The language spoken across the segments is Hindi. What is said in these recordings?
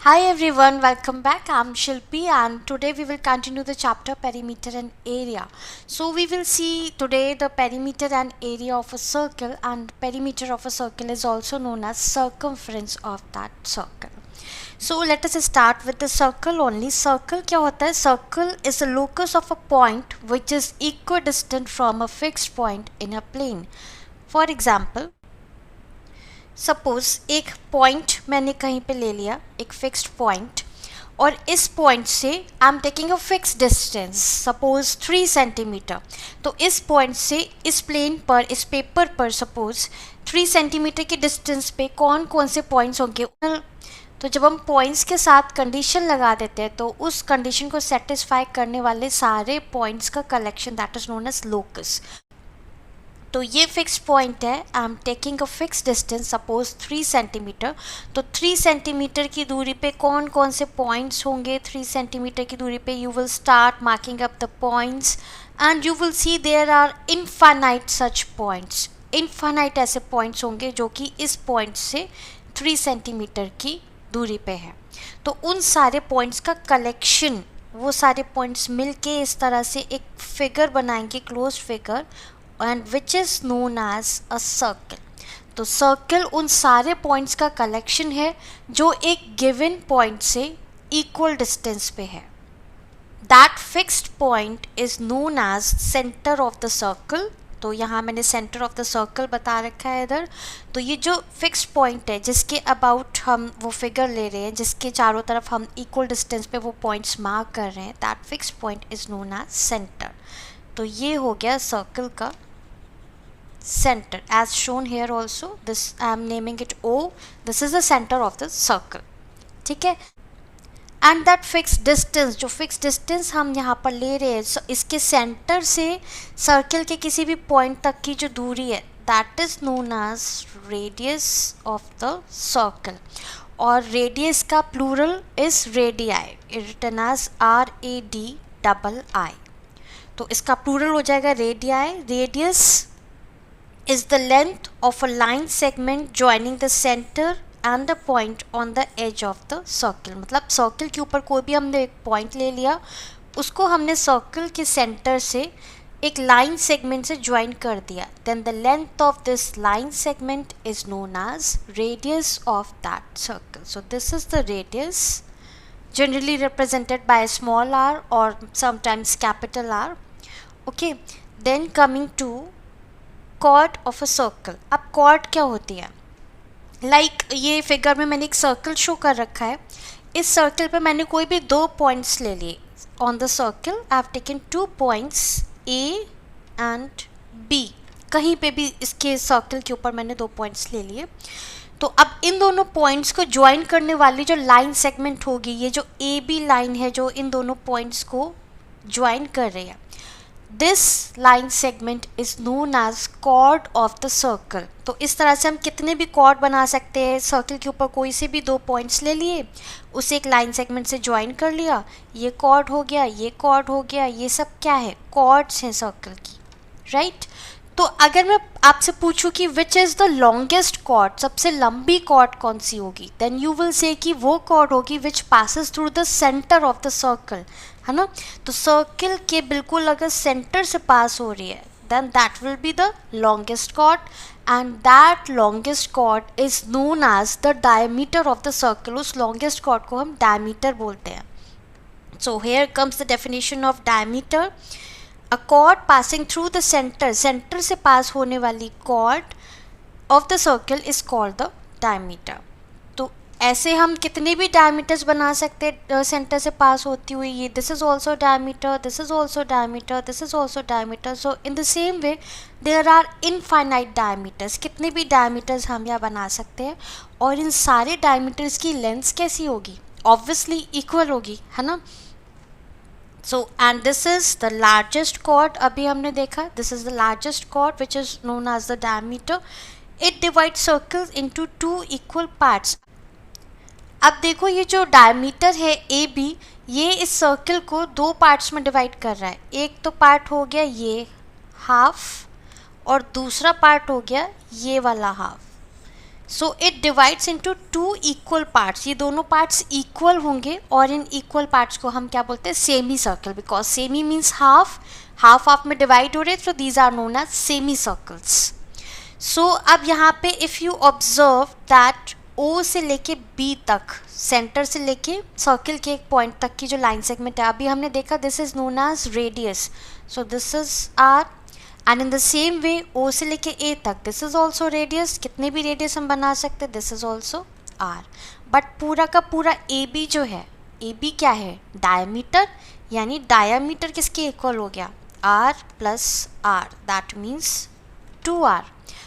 Hi everyone, welcome back. I'm Shilpi and today we will continue the chapter perimeter and area. So we will see today the perimeter and area of a circle, and perimeter of a circle is also known as circumference of that circle. So let us start with the circle only. Circle क्या होता है? Circle is the locus of a point which is equidistant from a fixed point in a plane. For example, suppose एक पॉइंट मैंने कहीं पे ले लिया, एक फिक्स्ड पॉइंट, और इस पॉइंट से आई am taking a fix distance suppose 3 centimetre. तो इस पॉइंट से इस प्लेन पर, इस पेपर पर सपोज 3 सेंटीमीटर की डिस्टेंस पे कौन कौन से पॉइंट्स होंगे. तो जब हम पॉइंट्स के साथ कंडीशन लगा देते हैं तो उस कंडीशन को सेटिस्फाई करने वाले सारे पॉइंट्स का collection that is known as locus. तो ये फिक्स पॉइंट है. I am taking a fix distance suppose 3 centimetre. तो 3 सेंटीमीटर की दूरी पे कौन कौन से पॉइंट्स होंगे. 3 सेंटीमीटर की दूरी पे you will start marking up the points and you will see there are infinite such points. Infinite ऐसे पॉइंट्स होंगे जो कि इस पॉइंट से 3 सेंटीमीटर की दूरी पे है. तो उन सारे पॉइंट्स का कलेक्शन, वो सारे पॉइंट्स मिलके इस तरह से एक फिगर बनाएंगे, close figure, and which is known as a circle. तो सर्कल उन सारे पॉइंट्स का कलेक्शन है जो एक गिवन पॉइंट से इक्वल डिस्टेंस पे है. That fixed point is known as centre of the circle. तो यहाँ मैंने सेंटर ऑफ द सर्कल बता रखा है इधर. तो ये जो फिक्स्ड पॉइंट है जिसके अबाउट हम वो फिगर ले रहे हैं, जिसके चारों तरफ हम इक्वल डिस्टेंस पे वो पॉइंट्स मार्क कर रहे हैं, that fixed point is known as centre. तो ये हो गया सर्कल का center as shown here also. This I am naming it O. This is the center of the circle. ठीक है. and that fixed distance, जो fixed distance हम यहाँ पर ले रहे हैं, इसके सेंटर से सर्कल के किसी भी पॉइंट तक की जो दूरी है, that is known as radius of the circle. और रेडियस का plural is radii, written as RADII. तो इसका प्लूरल हो जाएगा radii. Radius is the length of a line segment joining the center and the point on the edge of the circle. मतलब सर्कल के ऊपर कोई भी हमने एक पॉइंट ले लिया, उसको हमने सर्कल के सेंटर से एक लाइन सेगमेंट से ज्वाइन कर दिया. then the length of this line segment is known as radius of that circle. so this is the radius, generally represented by a small r or sometimes capital R. okay, then coming to chord of a circle. अब कॉर्ड क्या होती है? लाइक ये फिगर में मैंने एक सर्कल शो कर रखा है. इस सर्कल पे मैंने कोई भी 2 पॉइंट्स ले लिए. On the circle I have taken 2 points A and B. कहीं पे भी इसके सर्कल के ऊपर मैंने 2 पॉइंट्स ले लिए. तो अब इन दोनों पॉइंट्स को ज्वाइन करने वाली जो लाइन सेगमेंट होगी, ये जो AB लाइन है जो इन दोनों पॉइंट्स को ज्वाइन कर रही है, this line segment is known as chord of the circle. तो इस तरह से हम कितने भी कॉर्ड बना सकते हैं. सर्कल के ऊपर कोई से भी 2 पॉइंट्स ले लिए, उसे एक लाइन सेगमेंट से ज्वाइन कर लिया, ये कॉर्ड हो गया, ये कॉर्ड हो गया. ये सब क्या है? कॉर्ड्स हैं सर्कल की, राइट. तो अगर मैं आपसे पूछूं कि which is the longest cord, सबसे लंबी कॉर्ड कौन सी होगी, देन यू विल से कि वो कॉर्ड होगी विच passes through the centre of the circle, है ना. तो सर्कल के बिल्कुल अगर सेंटर से पास हो रही है, then that will be the longest chord, and that longest chord is known as the diameter of the circle. उस लॉन्गेस्ट कॉर्ड को हम डायमीटर बोलते हैं. So here comes the definition of diameter. A chord passing through the center, centre से पास होने वाली chord of the circle is called the diameter. तो ऐसे हम कितने भी diameters बना सकते हैं सेंटर से पास होती हुई. ये this is also diameter, this is also diameter, this is also diameter. So in the same way there are infinite diameters. कितने भी diameters हम यहाँ बना सकते हैं, और इन सारे diameters की length कैसी होगी? Obviously equal होगी, है ना. So and this is the largest chord. अभी हमने देखा, this is the largest chord which is known as the diameter. It divides circles into 2 equal parts. अब देखो ये जो diameter है AB, ये इस सर्कल को 2 पार्ट्स में डिवाइड कर रहा है. एक तो पार्ट हो गया ये हाफ, और दूसरा पार्ट हो गया ये वाला half. So it divides into two equal parts, ये दोनों पार्ट्स इक्वल होंगे और इन इक्वल पार्ट्स को हम क्या बोलते हैं, semi circle, because semi means half, half half में डिवाइड हो रहे, so these are known as semi circles. सो अब यहाँ पे if you observe that O से लेके बी तक, सेंटर से लेके सर्किल के एक पॉइंट तक की जो लाइन सेगमेंट है, अभी हमने देखा this is known as radius, so this is R. And in the same way O से लेके ए तक, दिस इज ऑल्सो रेडियस, कितने भी रेडियस हम बना सकते हैं, this is also r. But पूरा का पूरा ए बी जो है, ए बी क्या है, डायमीटर, यानी डायमीटर किसके इक्वल हो गया, r plus r, that means 2r.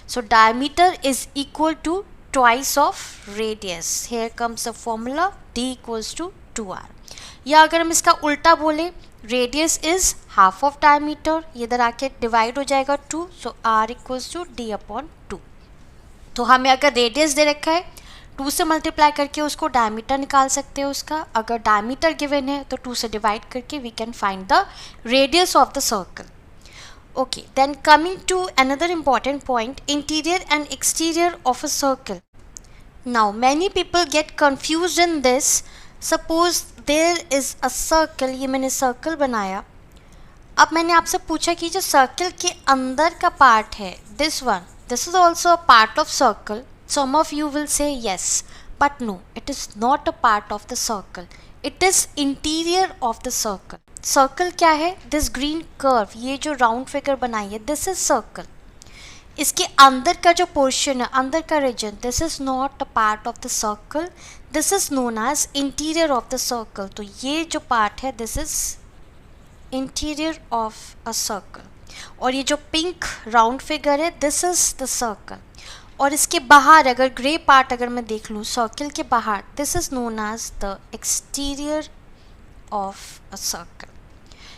So diameter is equal to twice of radius. Here comes the formula d equals to 2r. या अगर हम इसका उल्टा बोले, radius is half of diameter, ये इधर आके डिवाइड हो जाएगा 2, so r equals to d upon 2. तो हमें अगर रेडियस दे रखा है 2 से मल्टीप्लाई करके उसको डायमीटर निकाल सकते हैं उसका. अगर डायमीटर गिवन है तो 2 से डिवाइड करके we can find the radius of the circle. Okay, then coming to another important point, interior and exterior of a circle. Now many people get confused in this. Suppose there is a circle, ये मैंने circle बनाया. अब मैंने आपसे पूछा कि जो circle के अंदर का part है, this one, this is also a part of circle. Some of you will say yes, but no, it is not a part of the circle. It is interior of the circle. Circle क्या है, दिस ग्रीन कर्व, ये जो राउंड फिगर बनाई है, दिस इज सर्कल. इसके अंदर का जो पोर्शन है, अंदर का region, this is not a part of the circle, this is known as interior of the circle. तो ये जो पार्ट है, this is interior of a circle. और ये जो पिंक राउंड फिगर है, दिस इज द सर्कल. और इसके बाहर अगर ग्रे पार्ट अगर मैं देख लूँ सर्कल के बाहर, this is known as the exterior of a circle.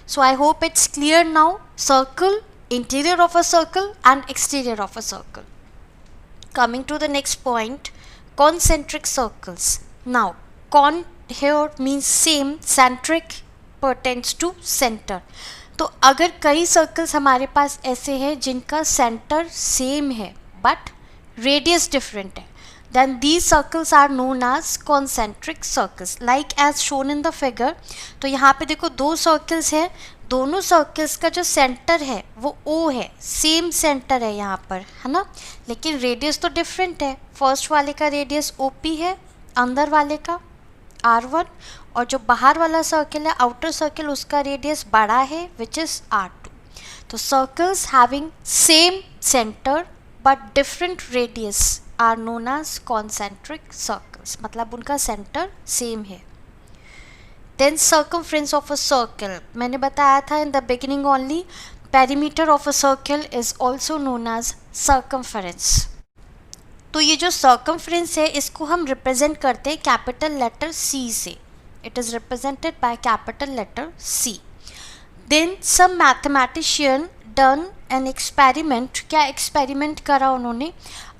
So I hope it's clear now. Circle, interior of a circle and exterior of a circle. Coming to the next point, concentric circles. Now con here means same, centric pertains to center. तो अगर कई सर्कल्स हमारे पास ऐसे हैं जिनका सेंटर सेम है बट रेडियस डिफरेंट है, then these circles are known as concentric circles, like as shown in the figure. तो यहाँ पे देखो दो सर्कल्स हैं, दोनों सर्कल्स का जो सेंटर है वो O है, सेम सेंटर है यहाँ पर, है ना, लेकिन रेडियस तो डिफरेंट है. फर्स्ट वाले का रेडियस OP है, अंदर वाले का R1, और जो बाहर वाला सर्कल है, आउटर सर्कल, उसका रेडियस बड़ा है विच इज़ R2. तो circles having same centre but different radius are known as concentric circles, मतलब उनका सेंटर सेम है. Then circumference of a circle, मैंने बताया था in the beginning only, perimeter of a circle is also known as circumference. तो ये जो सर्कमफ्रेंस है इसको हम रिप्रेजेंट करते हैं कैपिटल लेटर C से. It is represented by capital letter C. Then some mathematician done an experiment. क्या एक्सपेरिमेंट करा उन्होंने,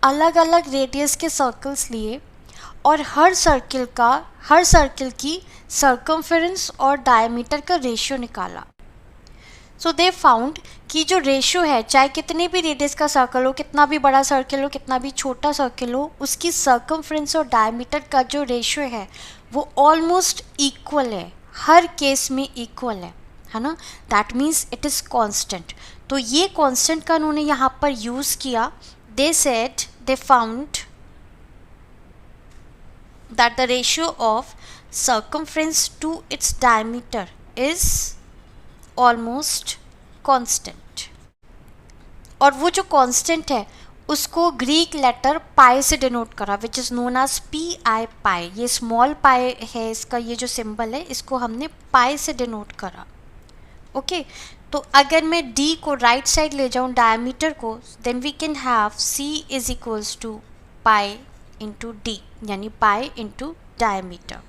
अलग अलग रेडियस के सर्कल्स लिए और हर सर्कल की सर्कमफेरेंस और डायमीटर का रेशियो निकाला. सो दे फाउंड कि जो रेशियो है, चाहे कितने भी रेडियस का सर्कल हो, कितना भी बड़ा सर्कल हो, कितना भी छोटा सर्कल हो, उसकी सर्कमफेरेंस और डायमीटर का जो रेशियो है वो ऑलमोस्ट इक्वल है, हर केस में इक्वल है ना. That means it is constant. तो ये कांस्टेंट का उन्होंने यहाँ पर यूज़ किया. They said they found that the ratio of circumference to its diameter is almost constant. और वो जो constant है उसको ग्रीक लेटर पाई से डिनोट करा, which is known as PI pi. ये स्मॉल पाई है, इसका ये जो सिंबल है इसको हमने पाई से डिनोट करा. ओके तो अगर मैं D को राइट साइड ले जाऊँ डायमीटर को, then we can have C is equals to pi into D, यानी पाई इंटू डायमीटर.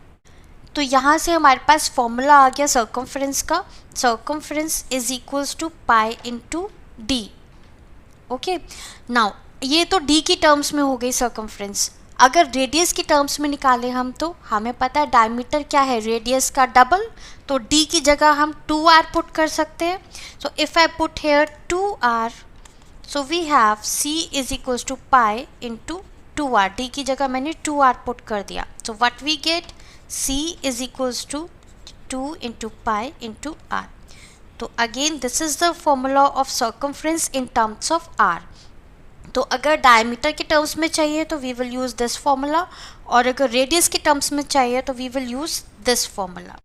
तो यहाँ से हमारे पास फॉर्मूला आ गया सर्कमफ्रेंस का. Circumference is equals to pi into D. Okay now ये तो D की टर्म्स में हो गई सर्कमफ्रेंस. अगर रेडियस की टर्म्स में निकालें हम, तो हमें पता है डायमीटर क्या है, रेडियस का डबल. तो D की जगह हम 2r पुट कर सकते हैं. So if I put here 2r, so we have C is equals to pi into 2r, d की जगह मैंने 2r पुट कर दिया. So what we get, c is equals to 2 into pi into r. तो again this is the formula of circumference in terms of r. तो अगर डायमीटर के टर्म्स में चाहिए तो we will use this formula, और अगर रेडियस के टर्म्स में चाहिए तो we will use this formula.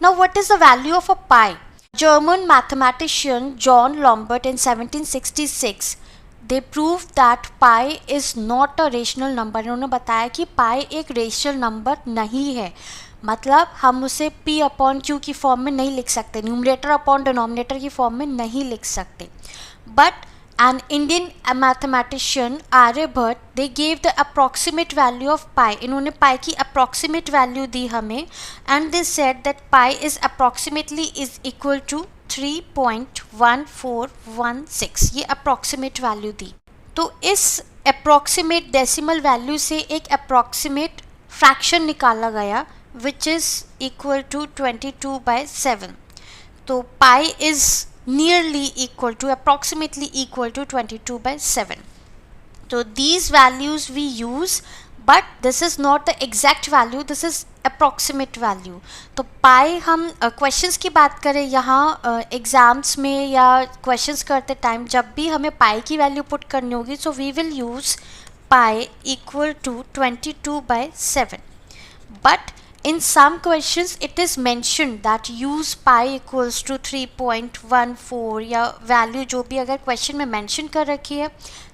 Now what is the value of a pi? German mathematician John Lambert in 1766 they prove that pi is not a rational number. इन्होंने बताया कि पाई एक रेशनल नंबर नहीं है, मतलब हम उसे p अपॉन q की फॉर्म में नहीं लिख सकते, न्यूमरेटर अपॉन डिनोमिनेटर की फॉर्म में नहीं लिख सकते. But an Indian mathematician Aryabhat, they gave the approximate value of pi. इन्होंने pi की approximate value दी हमें, and they said that pi is approximately is equal to 3.1416. ये approximate value दी. तो इस approximate decimal value से एक approximate fraction निकाला गया which is equal to 22/7. तो pi is nearly equal to, approximately equal to 22/7. So these values we use, but this is not the exact value, this is approximate value. तो पाई हम क्वेश्चंस की बात करें यहाँ एग्ज़ाम्स में या क्वेश्चंस करते टाइम जब भी हमें पाई की वैल्यू पुट करनी होगी, so we will use pi equal to 22/7. But in some questions it is mentioned that use pi equals to 3.14 या वैल्यू जो भी अगर क्वेश्चन में मेंशन कर रखी है,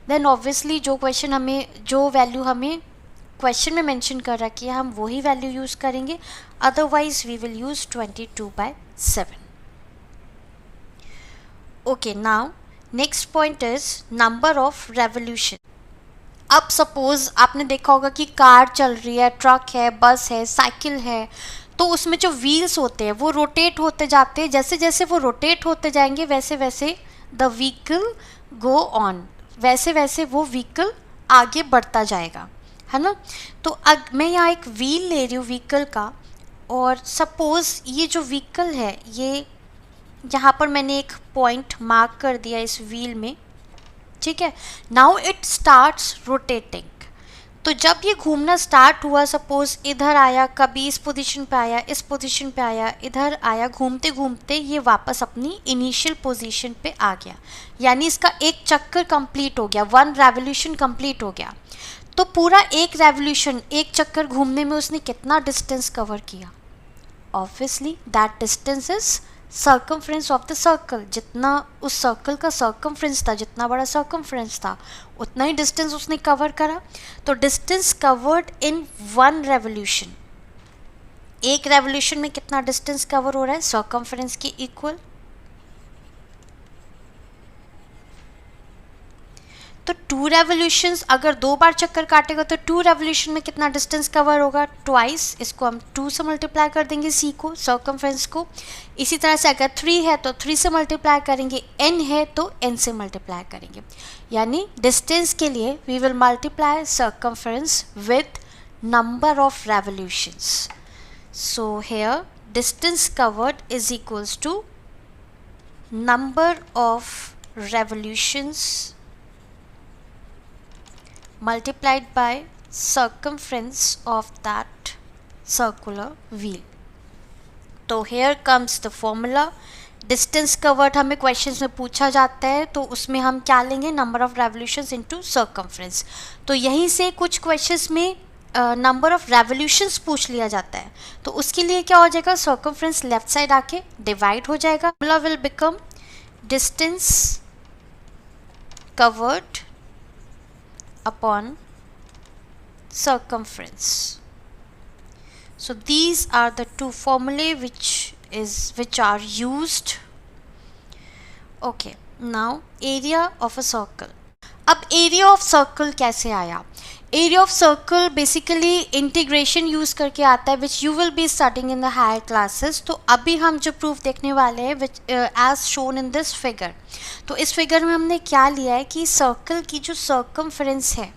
देन ऑब्वियसली जो क्वेश्चन हमें, जो वैल्यू हमें क्वेश्चन में मेंशन कर रखी है, हम वही वैल्यू यूज़ करेंगे. Otherwise we will use 22/7. Okay, now next point is number of revolution. अब सपोज़ आपने देखा होगा कि कार चल रही है, ट्रक है, बस है, साइकिल है, तो उसमें जो व्हील्स होते हैं वो रोटेट होते जाते हैं. जैसे जैसे वो रोटेट होते जाएंगे वैसे वैसे द व्हीकल गो ऑन, वैसे वैसे वो व्हीकल आगे बढ़ता जाएगा, है ना. तो मैं यहाँ एक व्हील ले रही हूँ व्हीकल का, और सपोज़ ये जो व्हीकल है ये यहाँ पर मैंने एक पॉइंट मार्क कर दिया इस व्हील में, ठीक है. Now it starts rotating. तो जब ये घूमना स्टार्ट हुआ, सपोज इधर आया, कभी इस पोजीशन पे आया, इस पोजीशन पे आया, इधर आया, घूमते घूमते ये वापस अपनी इनिशियल पोजीशन पे आ गया, यानी इसका एक चक्कर कंप्लीट हो गया, 1 रेवोल्यूशन कंप्लीट हो गया. तो पूरा एक रेवोल्यूशन, एक चक्कर घूमने में उसने कितना डिस्टेंस कवर किया? Obviously that distance is circumference of the circle. जितना उस सर्कल का सर्कमफ्रेंस था, जितना बड़ा सर्कमफ्रेंस था, उतना ही डिस्टेंस उसने कवर करा. तो डिस्टेंस कवर्ड इन 1 रेवोल्यूशन, एक रेवोल्यूशन में कितना डिस्टेंस कवर हो रहा है? सर्कमफ्रेंस के इक्वल. तो 2 रेवोल्यूशंस, अगर 2 बार चक्कर काटेगा तो 2 रेवोल्यूशन में कितना डिस्टेंस कवर होगा? ट्वाइस. इसको हम 2 से मल्टीप्लाई कर देंगे सी को, सर्कमफ्रेंस को. इसी तरह से अगर 3 है तो 3 से मल्टीप्लाई करेंगे, n है तो n से मल्टीप्लाई करेंगे. यानी डिस्टेंस के लिए we will multiply circumference with number of revolutions. So here distance covered is equals to number of revolutions multiplied by circumference of that circular wheel. तो here comes the formula. Distance covered हमें क्वेश्चंस में पूछा जाता है, तो उसमें हम क्या लेंगे? Number of revolutions into circumference. तो यहीं से कुछ क्वेश्चंस में नंबर ऑफ रेवोल्यूशंस पूछ लिया जाता है, तो उसके लिए क्या हो जाएगा? सर्कमफ्रेंस लेफ्ट साइड आके डिवाइड हो जाएगा. Formula will become distance covered upon circumference. So these are the two formulae which are used. Okay, now area of a circle. अब एरिया ऑफ सर्कल कैसे आया? Area of circle basically integration use करके आता है, which you will be studying in the higher classes. तो अभी हम जो प्रूफ देखने वाले हैं which as shown in this figure. तो इस फिगर में हमने क्या लिया है कि सर्कल की जो सर्कमफ्रेंस है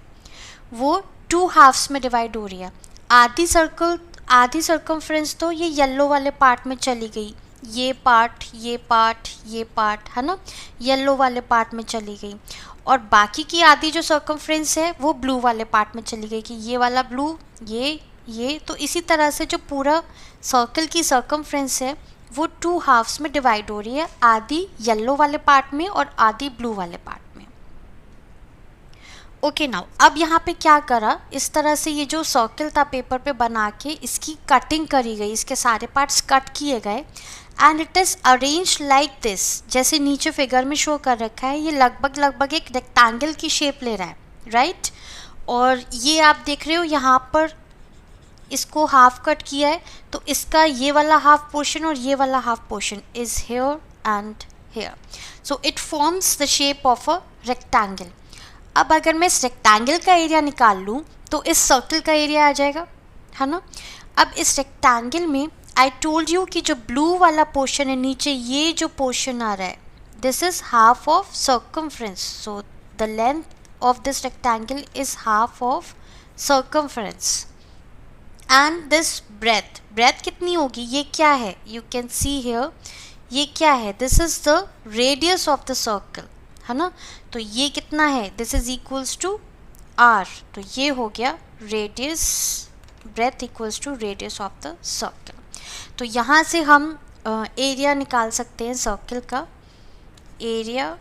वो 2 हाफ्स में डिवाइड हो रही है. आधी सर्कमफ्रेंस तो ये येलो वाले पार्ट में चली गई, ये पार्ट, ये पार्ट, ये पार्ट, है ना, येलो वाले पार्ट में चली गई. और बाकी की आधी जो सर्कमफ्रेंस है वो ब्लू वाले पार्ट में चली गई कि ये वाला ब्लू, ये तो इसी तरह से जो पूरा सर्कल की सर्कमफ्रेंस है वो 2 हाफ्स में डिवाइड हो रही है, आधी येलो वाले पार्ट में और आधी ब्लू वाले पार्ट में। ओके नाउ अब यहाँ पे क्या करा, इस तरह से ये जो सर्कल था पेपर पे बना के इसकी कटिंग करी गई, इसके सारे पार्ट्स कट किए गए and it is arrange like this, जैसे नीचे फिगर में शो कर रखा है। ये लगभग एक रेक्टेंगल की शेप ले रहा है, राइट। और ये आप देख रहे हो यहाँ पर इसको हाफ कट किया है, तो इसका ये वाला हाफ पोर्शन और ये वाला half portion is here and here, so it forms the shape of a rectangle. अब अगर मैं इस रेक्टेंगल का एरिया निकाल लूँ तो इस सर्कल का एरिया आ जाएगा, है ना। अब इस रेक्टेंगल में आई टोल्ड यू कि जो ब्लू वाला पोर्शन है नीचे, ये जो पोर्शन आ रहा है, this is half of circumference, so the length of this rectangle is half of circumference and this breadth कितनी होगी, ये क्या है, यू कैन सी हियर, ये क्या है, this is the radius of the circle, है ना। तो ये कितना है, this is equals to R, तो ये हो गया radius, breadth equals to radius of the circle. तो यहाँ से हम एरिया निकाल सकते हैं सर्कल का, area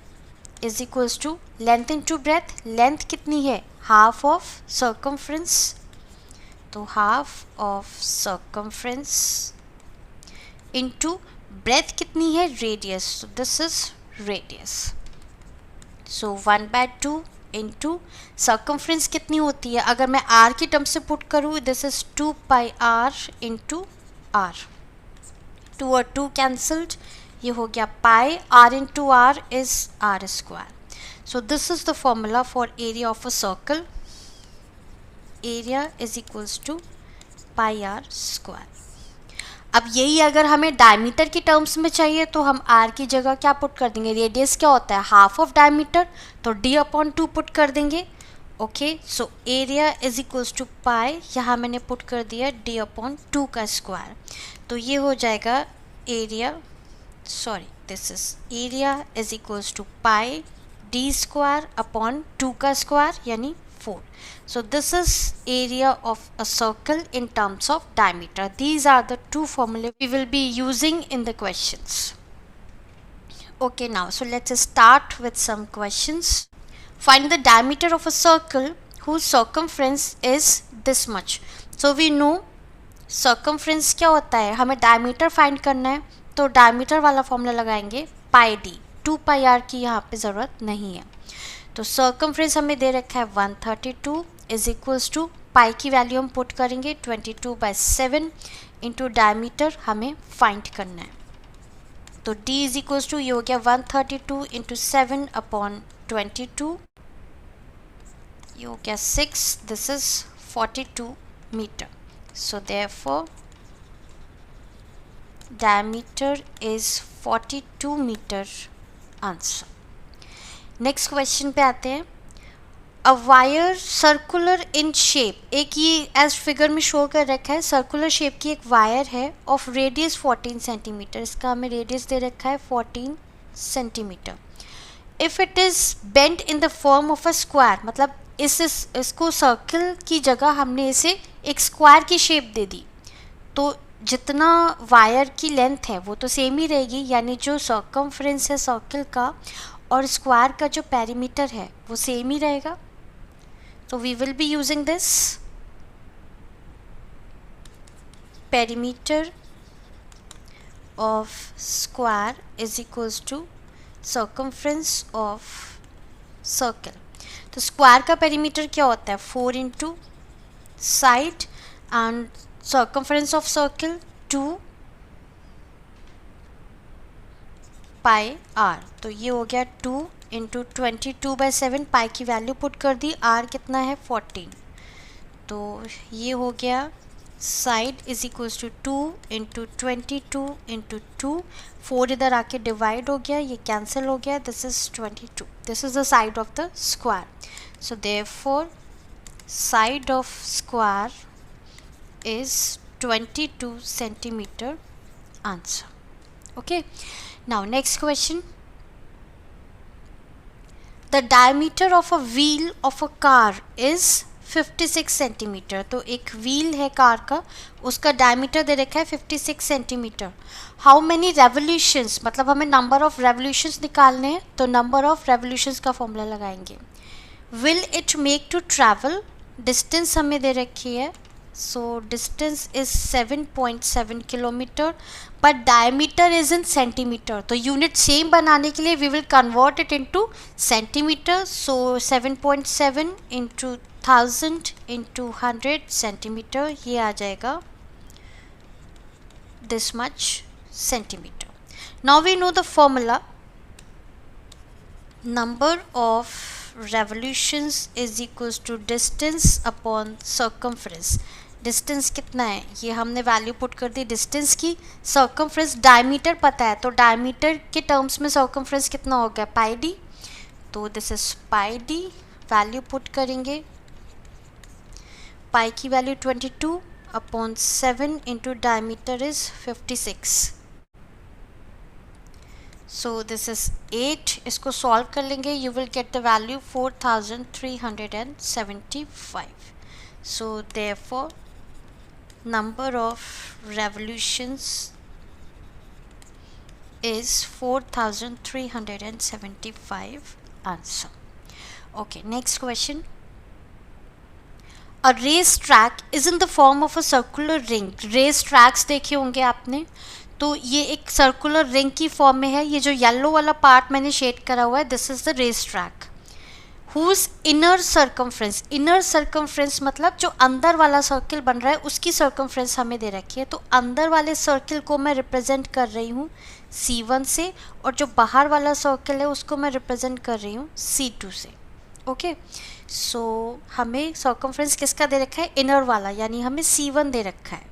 is equals to length into breadth, length कितनी है, हाफ ऑफ सर्कमफ्रेंस, तो half of circumference into breadth कितनी है, रेडियस, तो this is radius, so 1/2 into circumference कितनी होती है, अगर मैं आर की टर्म से पुट करूँ, this is 2 πr into are, 2 और 2 कैंसल्ड, ये हो गया pi, R into R is R square, so this is the formula for area of a circle, area is equals to πr square. अब यही अगर हमें डायमीटर की टर्म्स में चाहिए तो हम आर की जगह क्या पुट कर देंगे, रेडियस क्या होता है, हाफ ऑफ डायमीटर, तो d/2 पुट कर देंगे। Okay, so area is equals to pi, यहाँ मैंने पुट कर दिया d/2 का स्क्वायर, तो ये हो जाएगा area, sorry this is area is equals to pi d square upon 2 का स्क्वायर यानी 4. So this is area of a circle in terms of diameter. These are the two formulas we will be using in the questions. Okay, now so let's start with some questions. Find the diameter of a circle whose circumference is this much. So we know circumference क्या होता है, हमें diameter find करना है तो diameter वाला फॉर्मूला लगाएंगे पाई डी, 2 पाई आर की यहाँ पे ज़रूरत नहीं है। तो सर्कमफ्रेंस हमें दे रखा है 132 इज इक्वल्स टू पाई की वैल्यू हम पुट करेंगे 22/7 इंटू डायमीटर हमें फाइंड करना है, तो d इज इक्वल्स टू ये हो गया 132 इंटू 7 अपॉन 22, ये हो गया 6, this is 42 meter, so therefore diameter is 42 meter answer. Next question पे आते हैं। A wire circular in shape, एक ये एज फिगर में शो कर रखा है, सर्कुलर शेप की एक वायर है ऑफ रेडियस 14 सेंटीमीटर, इसका हमें रेडियस दे रखा है 14 centimetre. If it is bent in the form of a square, मतलब इसको सर्कल की जगह हमने इसे एक स्क्वायर की शेप दे दी, तो जितना वायर की लेंथ है वो तो सेम ही रहेगी, यानी जो सर्कमफ्रेंस है सर्कल का और स्क्वायर का जो पेरीमीटर है वो सेम ही रहेगा। तो we will be using this perimeter of square is equals to circumference of circle. तो स्क्वायर का पेरीमीटर क्या होता है 4 into side and circumference of circle 2 pi r, तो ये हो गया 2 इंटू 22/7, पाई की वैल्यू पुट कर दी, r कितना है 14, तो ये हो गया side is equals to 2 into 22 into 2, 4 इधर आके डिवाइड हो गया, ये कैंसिल हो गया, this is 22, this is the side of the square, so therefore side of square is 22 centimeter answer. Okay, now next question. The diameter of a wheel of a car is 56 centimetre. तो एक व्हील है कार का, उसका डायमीटर दे रखा है 56 सेंटीमीटर। हाउ मेनी रेवोल्यूशंस, मतलब हमें नंबर ऑफ रेवोल्यूशंस निकालने हैं, तो नंबर ऑफ रेवोल्यूशंस का फॉर्मूला लगाएंगे। Will it make to travel, distance हमें दे रखी है, so distance is 7.7 kilometer, but diameter is in centimeter। तो यूनिट सेम बनाने के लिए we will convert it into centimeter, so 7.7 into 1000 into 100 centimeter, ये आ जाएगा this much centimeter। now we know the formula, number of revolutions is equals to distance upon circumference। Distance कितना है ये हमने वैल्यू पुट कर दी डिस्टेंस की, सर्कमफ्रेंस डायमीटर पता है, तो डायमीटर के टर्म्स में सर्कमफ्रेंस कितना हो गया पाई डी, तो this is pi D, value put करेंगे, पाई की value 22 upon 7 into diameter is 56, so this is 8। इसको सॉल्व कर लेंगे, you will get the value 4375। So therefore number of revolutions is 4375 answer। okay, next question, a race track is in the form of a circular ring। race tracks देखे होंगे आपने, तो ये एक सर्कुलर रिंग की फॉर्म में है। ये जो येलो वाला पार्ट मैंने शेड करा हुआ है, this is the race track. Whose inner circumference, inner circumference मतलब जो अंदर वाला सर्किल बन रहा है उसकी सर्कमफ्रेंस हमें दे रखी है, तो अंदर वाले सर्किल को मैं रिप्रेजेंट कर रही हूँ C1 से, और जो बाहर वाला सर्किल है उसको मैं रिप्रेजेंट कर रही हूँ C2 से। ओके, सो हमें सर्कमफ्रेंस किसका दे रखा है, इनर वाला, यानी हमें C1 दे रखा है,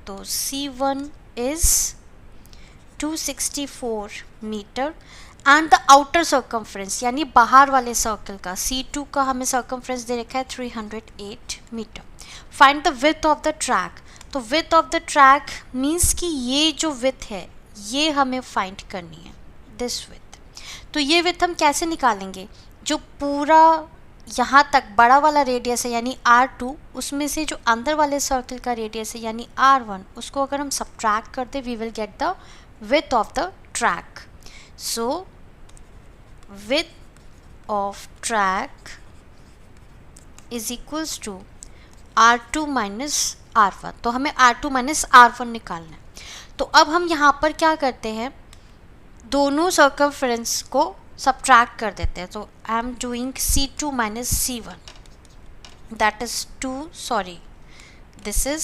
तो C1 is 264 meter, and the outer circumference यानी बाहर वाले सर्कल का C2 का हमें सर्कमफ्रेंस दे रखा है 308 metre. Find the width of the track, तो width of the track means कि ये जो विड्थ है ये हमें फाइंड करनी है, दिस विड्थ। तो ये विड्थ हम कैसे निकालेंगे, जो पूरा यहाँ तक बड़ा वाला रेडियस है यानी R2, उसमें से जो अंदर वाले सर्कल का रेडियस है यानी R1, उसको अगर हम सब्ट्रैक्ट कर दे we will get the width of the track. So width of track is equals to R2 minus R1, तो हमें R2 minus R1 निकालना है। तो अब हम यहाँ पर क्या करते हैं, दोनों सर्कमफ्रेंस को सब्ट्रैक्ट कर देते हैं, तो I am doing C2 minus C1, that is 2, sorry this is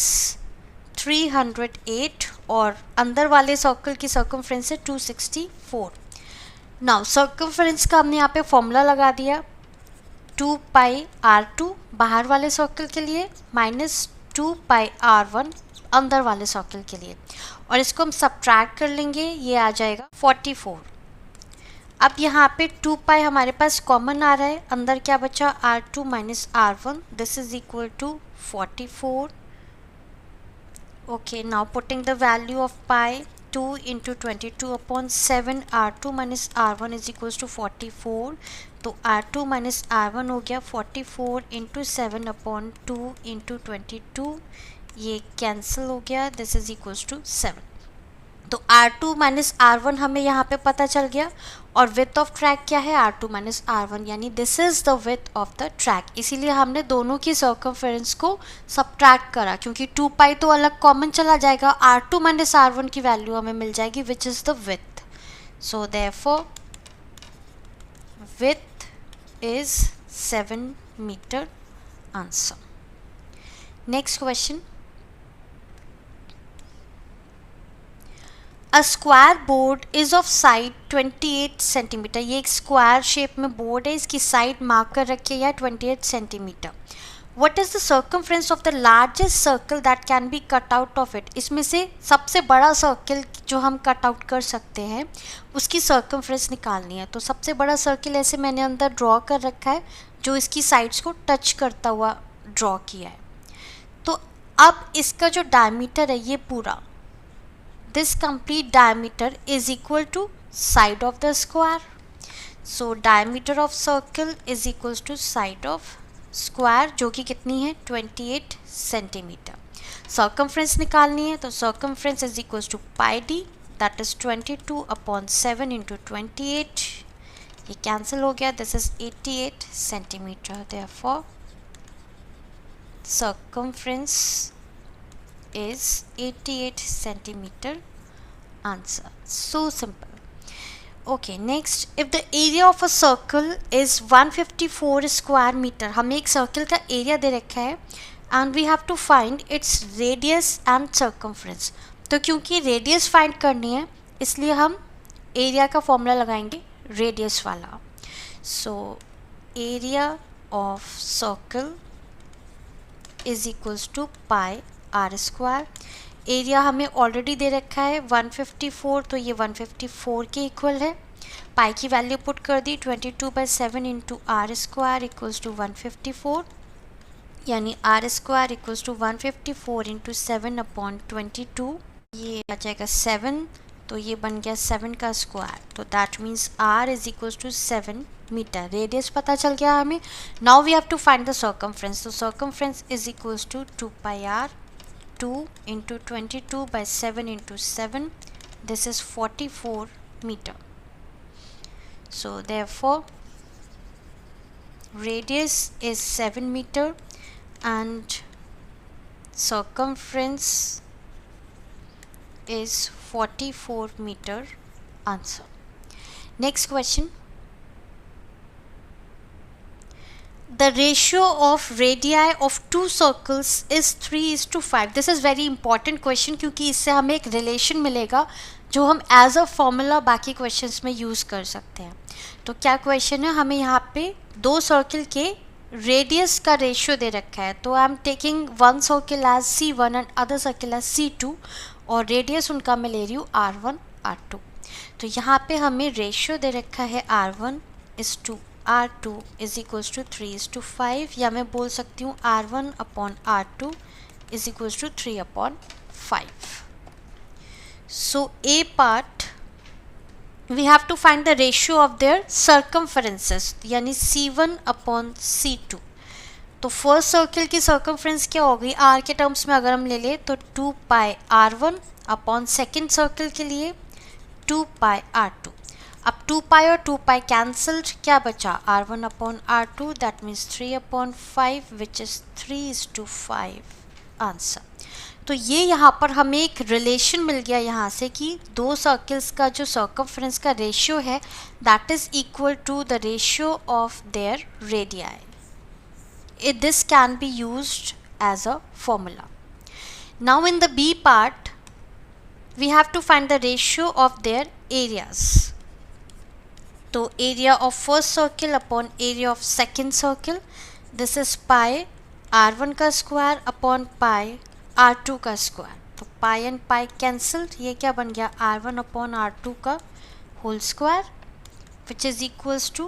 308, और अंदर वाले सर्कल की सर्कमफ्रेंस है 264। नाउ सर्कमफ्रेंस का हमने यहाँ पे फॉर्मूला लगा दिया, 2 पाई R2 बाहर वाले सर्कल के लिए माइनस 2 पाई R1 अंदर वाले सर्कल के लिए, और इसको हम सब्ट्रैक्ट कर लेंगे, ये आ जाएगा 44। अब यहाँ पे 2 पाई हमारे पास कॉमन आ रहा है, अंदर क्या बचा R2 minus R1, this is equal to 44। Okay, now putting the value of pi, 2 into 22 upon 7 R2 minus R1 is equals to 44, तो R2 minus R1 हो गया 44 into 7 upon 2 into 22, ये कैंसिल हो गया, दिस इज इक्वल्स टू 7। तो R2 माइनस R1 हमें यहाँ पे पता चल गया, और विड्थ ऑफ ट्रैक क्या है R2 माइनस R1, यानी this is the width of the track. इसीलिए हमने दोनों की सर्कमफेरेंस को सब्ट्रैक्ट करा, क्योंकि 2 पाई तो अलग कॉमन चला जाएगा, R2 माइनस R1 की वैल्यू हमें मिल जाएगी which is the width. So therefore width is 7 meter, answer. Next question, a square board is of side 28 centimeter. ये एक स्क्वायर शेप में बोर्ड है, इसकी साइड मार्क कर रखी है 28 centimetre. What is the circumference of the largest circle that can be cut out of it. इसमें से सबसे बड़ा सर्कल जो हम कट आउट कर सकते हैं उसकी सर्कमफ्रेंस निकालनी है। तो सबसे बड़ा सर्कल ऐसे मैंने अंदर ड्रॉ कर रखा है, जो इसकी साइड्स को टच करता हुआ ड्रॉ किया है। तो अब इसका जो डायमीटर है ये पूरा, this complete diameter is equal to side of the square। So diameter of circle is equals to side of square, जो कि कितनी है 28 सेंटीमीटर. सर्कमफ्रेंस निकालनी है, तो circumference is equals to pi D, that is 22/7 into 28. ये कैंसिल हो गया. This is 88 centimeter. Therefore circumference is 88 centimeter. Answer. So simple. Okay, next, if the area of a circle is 154 square meter, हमें एक सर्कल का एरिया दे रखा है and we have to find its radius and circumference. तो क्योंकि रेडियस फाइंड करनी है इसलिए हम एरिया का फॉर्मूला लगाएंगे रेडियस वाला. So area of circle is equals to pi R square. Area हमें ऑलरेडी दे रखा है 154, तो ये 154 के इक्वल है. पाई की वैल्यू पुट कर दी, 22/7 into R square equals to 154, यानी R square equals to 154 into 7/22. ये आ जाएगा 7, तो ये बन गया 7 का स्क्वायर. तो that means R is equals to 7 metre. Radius पता चल गया हमें. Now we have to find the circumference. तो circumference is equals to 2 pi R, 2 into 22/7 into 7. This is 44 metre. So therefore radius is 7 meter and circumference is 44 meter. Answer. Next question. The ratio of radii of two circles is 3:5. This is very important question क्योंकि इससे हमें एक रिलेशन मिलेगा जो हम एज अ फॉर्मूला बाकी क्वेश्चंस में यूज़ कर सकते हैं. तो क्या क्वेश्चन है, हमें यहाँ पे दो सर्किल के रेडियस का रेशियो दे रखा है. तो I am taking one circle as C1 and other circle as C2 और रेडियस उनका मैं ले रही हूँ R1 R2. तो यहाँ पे हमें रेशियो दे रखा है R1 is to R2 is equals to 3:5, या मैं बोल सकती हूँ R1/R2 is equals to 3/5. So A part we have to find the ratio of their circumferences, यानी C1/C2. तो फर्स्ट सर्किल की सर्कमफ्रेंस क्या होगी R के टर्म्स में अगर हम ले लें तो 2 पाई R1 अपॉन सेकेंड सर्किल के लिए 2 पाई R2. अब 2 पाई और 2 पाई कैंसल्ड, क्या बचा R1/R2, that means 3/5 which is 3:5. Answer. तो ये यहाँ पर हमें एक रिलेशन मिल गया यहाँ से कि दो सर्कल्स का जो सर्कमफ्रेंस का रेशियो है that is equal to the ratio of their radii. This can be used as a formula. Now in the B part, we have to find the ratio of their areas. So area of first circle upon area of second circle. This is pi R1 का square upon pi R2 का square. तो pi and pi cancelled. ये क्या बन गया R1 upon R2 का whole square, which is equals to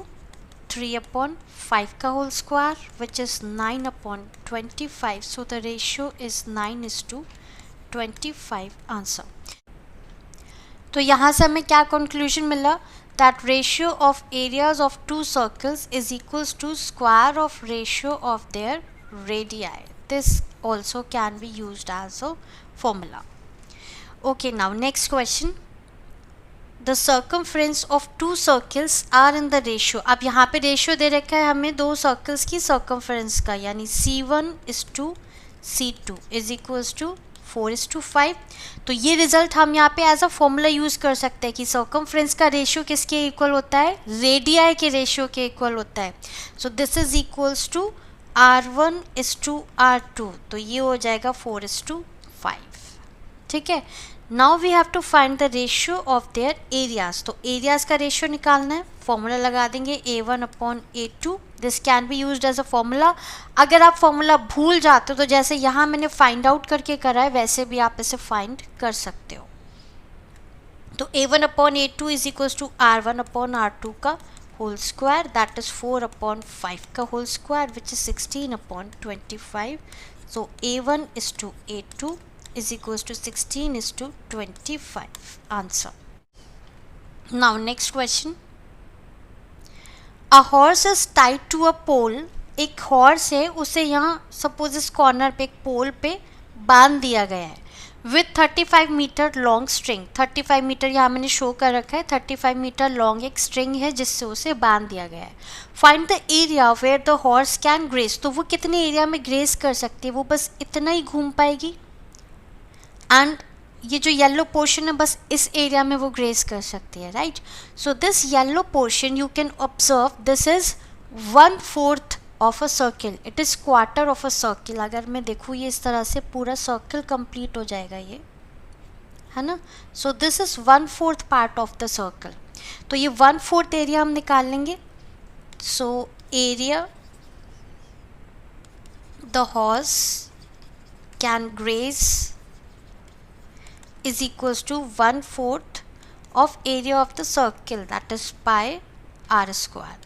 3/5 का whole square, which is 9/25. So the ratio is 9:25. Answer. तो यहाँ से हमें क्या कंक्लूजन मिला, that ratio of areas of two circles is equals to square of ratio of their radii. This also can be used as a formula. Okay, now next question. The circumference of two circles are in the ratio. अब यहाँ पे रेशियो दे रखा है हमें दो सर्कल्स की सर्कमफ्रेंस का, यानी C1:C2 is equals to 4:5. तो ये रिजल्ट हम यहाँ पे एज अ फॉर्मूला यूज़ कर सकते हैं कि सर्कमफ्रेंस का रेशियो किसके इक्वल होता है, रेडियाई के रेशियो के इक्वल होता है. So this is equals to R1:R2. तो ये हो जाएगा 4:5. ठीक है. Now we have to find the ratio of their areas. तो एरियाज का रेशियो निकालना है, फॉर्मूला लगा देंगे A1/A2. This can be used as a formula. अगर आप फॉर्मूला भूल जाते हो तो जैसे यहाँ मैंने फाइंड आउट करके करा है वैसे भी आप इसे फाइंड कर सकते हो. तो A1/A2 is equals to R1/R2 का होल स्क्वायर, दैट इज 4/5 का होल स्क्वायर, विच इज 16/25. सो A1:A2 is equals to 16:25. Answer. Now next question. A horse is tied to a pole, एक हॉर्स है उसे यहाँ सपोज इस कॉर्नर पे एक पोल पे बांध दिया गया है with 35 meter long string. 35 meter यहाँ मैंने शो कर रखा है, 35 मीटर लॉन्ग एक स्ट्रिंग है जिससे उसे बांध दिया गया है। Find the area where the horse can graze, तो वो कितने एरिया में ग्रेस कर सकती है, वो बस इतना ही घूम पाएगी। एंड ये जो येलो पोर्शन है बस इस एरिया में वो ग्रेस कर सकती है, right. So this yellow portion you can observe, this is 1/4 of a circle, it is quarter of a circle. अगर मैं देखूँ ये इस तरह से पूरा सर्किल कंप्लीट हो जाएगा ये, है ना। सो this is 1/4 part of the circle. तो ये 1/4 एरिया हम निकाल लेंगे। So area the horse can grace is equals to 1/4 of area of the circle, that is pi r square.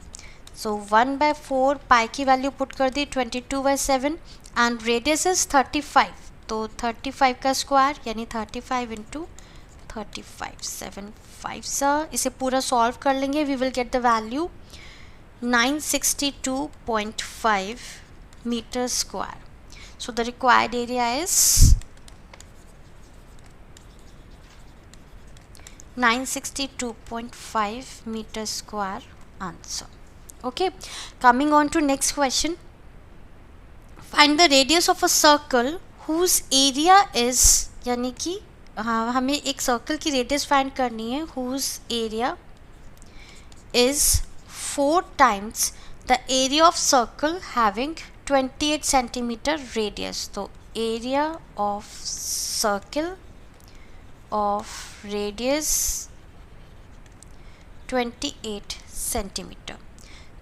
So 1/4 pi की वैल्यू पुट कर दी 22/7 एंड रेडियस इज 35, तो 35 का स्क्वायर यानी 35 इंटू 35, 7/5 सा, इसे पूरा सॉल्व कर लेंगे, we will get the value 962.5 meter square. So the required area is 962.5 meter square answer. Okay, coming on to next question. Find the radius of a circle whose area is, यानी कि हाँ हमें एक सर्कल की रेडियस फाइंड करनी है, whose area is 4 times the area of circle having 28 centimeter radius. तो area of circle of radius 28 centimetre.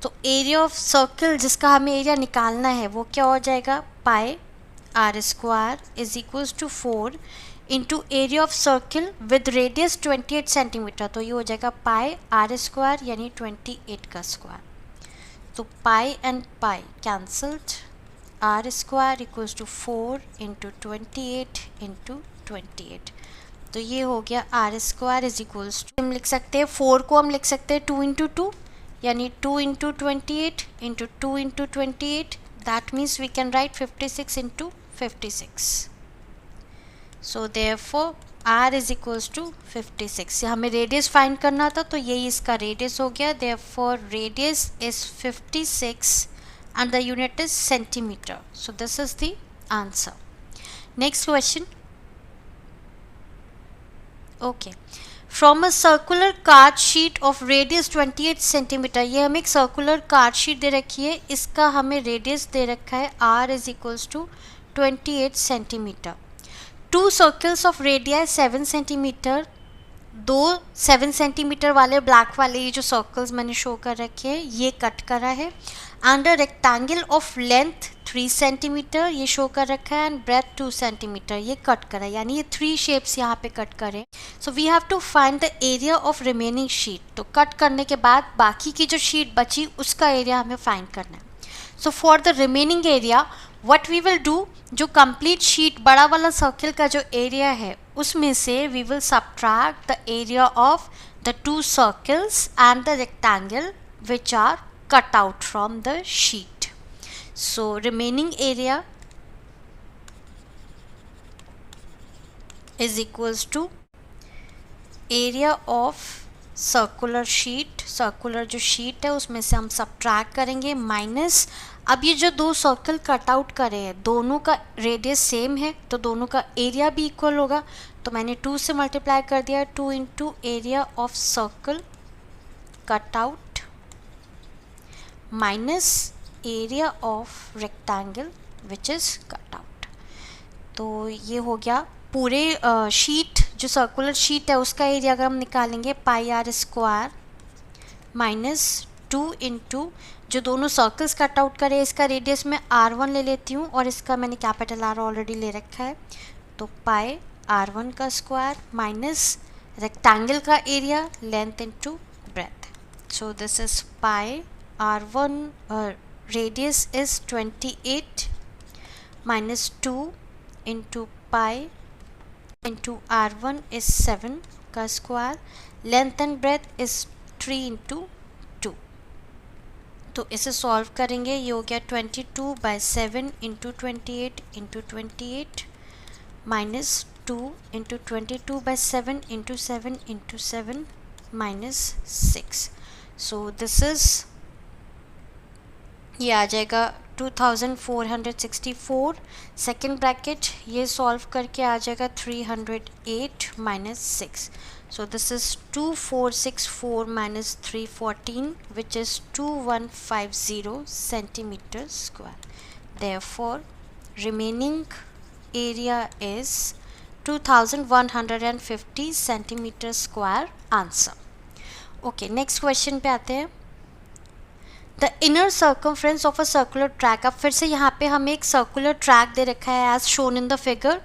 तो एरिया ऑफ सर्कल जिसका हमें एरिया निकालना है वो क्या हो जाएगा, pi R square is equals to 4 into area of circle with radius 28 centimetre. तो ये हो जाएगा पाई आर स्क्वायर यानी 28 का स्क्वायर। तो pi and pi cancelled, R square equals to 4 into 28 into 28। तो ये हो गया R square is equals to, हम लिख सकते हैं 4 को हम लिख सकते हैं 2 इंटू 2 यानी 2 into 28 into 2 into 28, that means we can write 56 into 56। So therefore R is equals to 56। हमें रेडियस फाइंड करना था तो यही इसका रेडियस हो गया, therefore radius is 56 and the unit is centimetre. So this is the answer. Next question. Okay, from a circular card sheet of radius 28 centimeter, ये हमें एक सर्कुलर कार्ड शीट दे रखी है, इसका हमें रेडियस दे रखा है r is equals to 28 centimeter. 2 circles of radius 7 centimeter, 2 7 centimeter वाले ब्लैक वाले ये जो सर्कल्स मैंने शो कर रखे हैं ये कट करा है, and a rectangle of length 3 centimetre ये शो कर रखा है एंड ब्रेथ 2 सेंटीमीटर ये कट करा है, यानी ये 3 शेप्स यहाँ पे कट करें। So we have to find the area of remaining sheet. तो कट करने के बाद बाकी की जो शीट बची उसका एरिया हमें फाइंड करना है। So for the remaining area what we will do, जो कंप्लीट शीट बड़ा वाला सर्किल का जो एरिया है उसमें से we will subtract the area of the 2 circles and the rectangle which are cut out from the sheet. So remaining area is equals to area of circular sheet, circular जो शीट है उसमें से हम सब्ट्रैक्ट करेंगे माइनस, अब ये जो 2 सर्कल कट आउट करे हैं दोनों का रेडियस सेम है तो दोनों का एरिया भी इक्वल होगा, तो मैंने 2 से मल्टीप्लाई कर दिया, 2 into area of circle cut out minus area of rectangle which is cut out. तो ये हो गया पूरे शीट जो सर्कुलर शीट है उसका एरिया अगर हम निकालेंगे पाई आर स्क्वायर माइनस 2 इंटू जो दोनों सर्कल्स कट आउट करे इसका रेडियस मैं r1 ले लेती हूँ और इसका मैंने कैपिटल R ऑलरेडी ले रखा है, तो पाई r1 का स्क्वायर माइनस रेक्टेंगल का area length into breadth. So this is pi r1 radius is 28 minus 2 into pi into r1 is 7 का square, length and breadth is 3 into 2। तो इसे सॉल्व करेंगे, ये हो गया 22/7 into 28 into 28 minus 2 into 22/7 into 7 into 7 minus 6. So this is, ये आ जाएगा 2464. सेकेंड ब्रैकेट, ये सॉल्व करके आ जाएगा 308 minus 6. So this is 2464 minus 314 which is 2150 centimetre square. Therefore, remaining area is 2150 centimetre square answer. Okay, next question पे आते हैं. The inner circumference of a circular track. अब फिर से यहाँ पे हमें एक सर्कुलर ट्रैक दे रखा है as shown in the figure.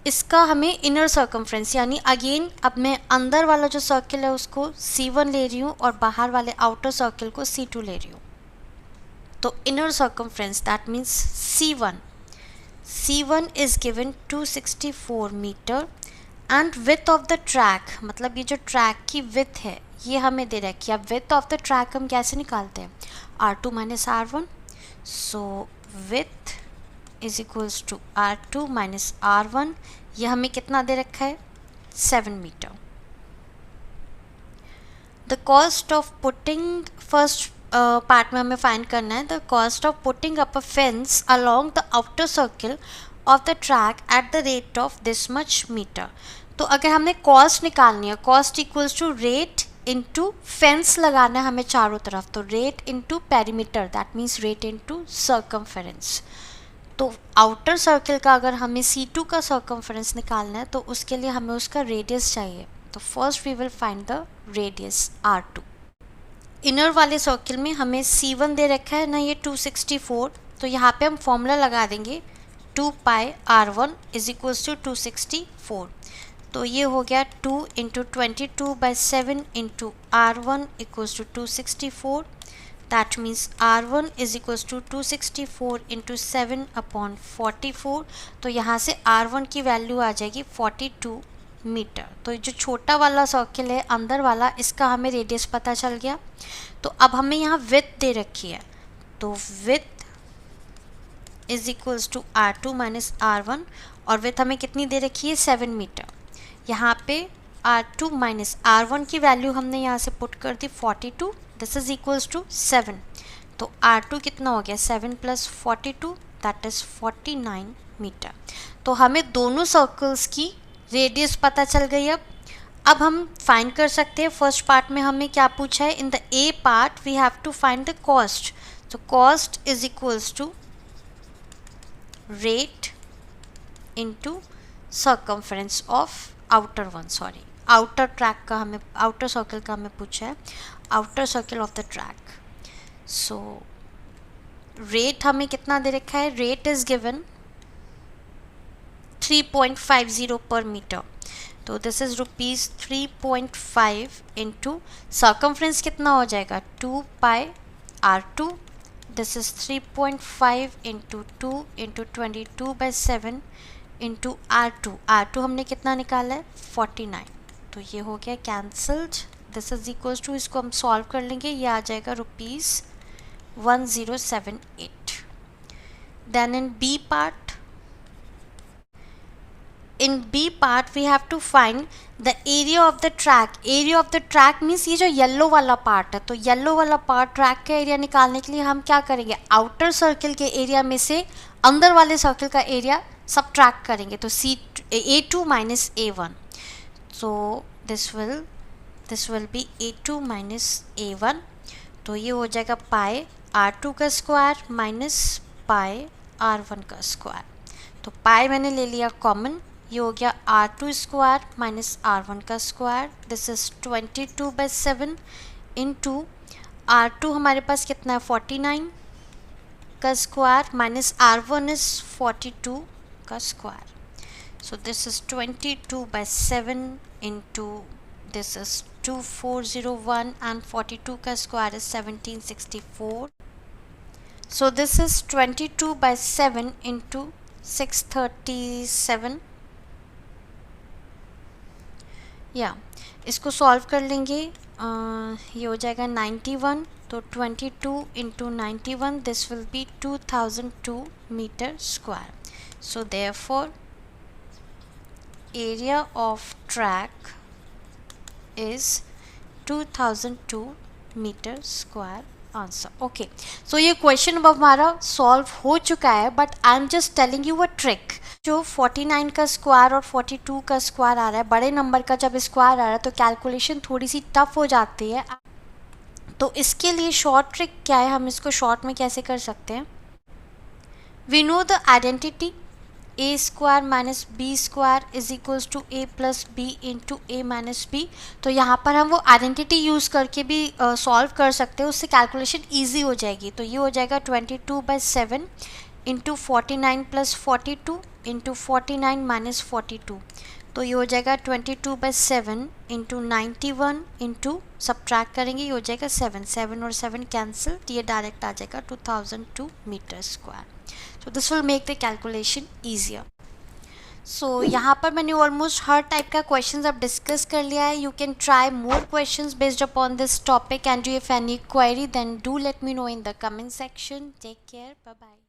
इसका हमें इनर सर्कमफ्रेंस यानी अगेन अब मैं अंदर वाला जो सर्किल है उसको C1 ले रही हूँ और बाहर वाले आउटर सर्किल को C2 ले रही हूँ. तो inner circumference that means C1 is given 264 meter and width of the track, मतलब ये जो ट्रैक की विथ है ये हमें दे रखी है. अब विथ ऑफ द ट्रैक हम कैसे निकालते हैं, R2 minus R1. So width is equals to R2 minus R1. ये हमें कितना दे रखा है, 7 meter. The cost of putting, first part में हमें फाइंड करना है the cost of putting up a fence along the outer circle of the track at the rate of this much meter. तो अगर हमने कॉस्ट निकालनी है, cost equals to rate into fence लगाना है हमें चारों तरफ. तो rate into perimeter that means rate into circumference. तो आउटर सर्किल का अगर हमें C2 का सर्कमफेरेंस निकालना है तो उसके लिए हमें उसका रेडियस चाहिए. तो first we will find the radius R2. Inner वाले सर्किल में हमें C1 दे रखा है ना, ये 264. तो यहाँ पे हम फॉर्मूला लगा देंगे 2 पाई R1 इज इक्वल्स टू 264. तो ये हो गया 2 into 22/7 into R1 equals to 264. That means R1 is equals to 264 into 7 upon 44. तो यहाँ से R1 की वैल्यू आ जाएगी 42 मीटर. तो जो छोटा वाला सर्किल है अंदर वाला, इसका हमें रेडियस पता चल गया. तो अब हमें यहाँ विड्थ दे रखी है. तो width is equals to R2 minus R1 और विड्थ हमें कितनी दे रखी है, 7 मीटर. यहाँ पे R2 माइनस R1 की वैल्यू हमने यहाँ से पुट कर दी 42. This is equals to 7. तो R2 कितना हो गया, 7 प्लस 42 दैट इज़ 49 मीटर. तो हमें दोनों सर्कल्स की रेडियस पता चल गई. अब हम फाइंड कर सकते हैं. फर्स्ट पार्ट में हमें क्या पूछा है, in the A part we have to find the cost. तो cost is equals to rate into circumference of outer one, sorry outer track का हमें, आउटर सर्किल का हमें पूछा है, outer circle of the track. So rate हमें कितना दे रखा है, रेट इज गिवन 3.50 पर मीटर. तो this is rupees 3.5 into circumference कितना हो जाएगा 2 पाई R2. This is 3.5 into 2 into 22/7 into R2 हमने कितना निकाला है 49. तो ये हो गया cancelled. This is equals to, इसको हम सॉल्व कर लेंगे, ये आ जाएगा rupees 1078. Then in B part, in B part we have to find the area of the track. area of the track means ये जो येलो वाला पार्ट है, तो येलो वाला पार्ट ट्रैक का एरिया निकालने के लिए हम क्या करेंगे, आउटर सर्किल के एरिया में से अंदर वाले सर्किल का एरिया सबट्रैक्ट करेंगे. तो A2 minus A1. So this will be A2 minus A1. तो ये हो जाएगा पाई R2 का स्क्वायर माइनस पाई R1 का स्क्वायर. तो पाई मैंने ले लिया कॉमन, ये हो गया R2 स्क्वायर माइनस R1 का square. This is 22/7 into R2 हमारे पास कितना है 49 का स्क्वायर माइनस R1 इज 42 का square. So this is 22/7 into this is 2401 and 42 का square is 1764. So this is 22/7 into 637. या इसको सॉल्व कर लेंगे, ये हो जाएगा 91 तो 22 into 91, this will be 2002 meter square. So therefore area of track is 2002 meter square answer. Okay, so ये क्वेश्चन अब हमारा सॉल्व हो चुका है, but I am just telling you a trick. जो 49 का स्क्वायर और 42 का स्क्वायर आ रहा है, बड़े नंबर का जब स्क्वायर आ रहा है तो कैलकुलेशन थोड़ी सी टफ हो जाती है. तो इसके लिए शॉर्ट ट्रिक क्या है, हम इसको शॉर्ट में कैसे कर सकते हैं. We know the identity A square minus B square is equals to A plus B into A minus B. तो यहाँ पर हम वो आइडेंटिटी यूज़ करके भी सॉल्व कर सकते हैं, उससे कैलकुलेशन ईजी हो जाएगी. तो ये हो जाएगा 22/7 इंटू 49 प्लस 42 इंटू 49 माइनस 42. तो ये हो जाएगा 22/7 इंटू 91 इंटू सब्ट्रैक्ट करेंगे, ये हो जाएगा 7 और 7 कैंसिल, ये डायरेक्ट आ जाएगा 2002 meter square. So this will make the calculation easier. So यहाँ पर मैंने ऑलमोस्ट हर टाइप का क्वेश्चंस अब डिस्कस कर लिया है. You can try more questions based upon this topic, and if any query then do let me know in the comment section. Take care, bye bye.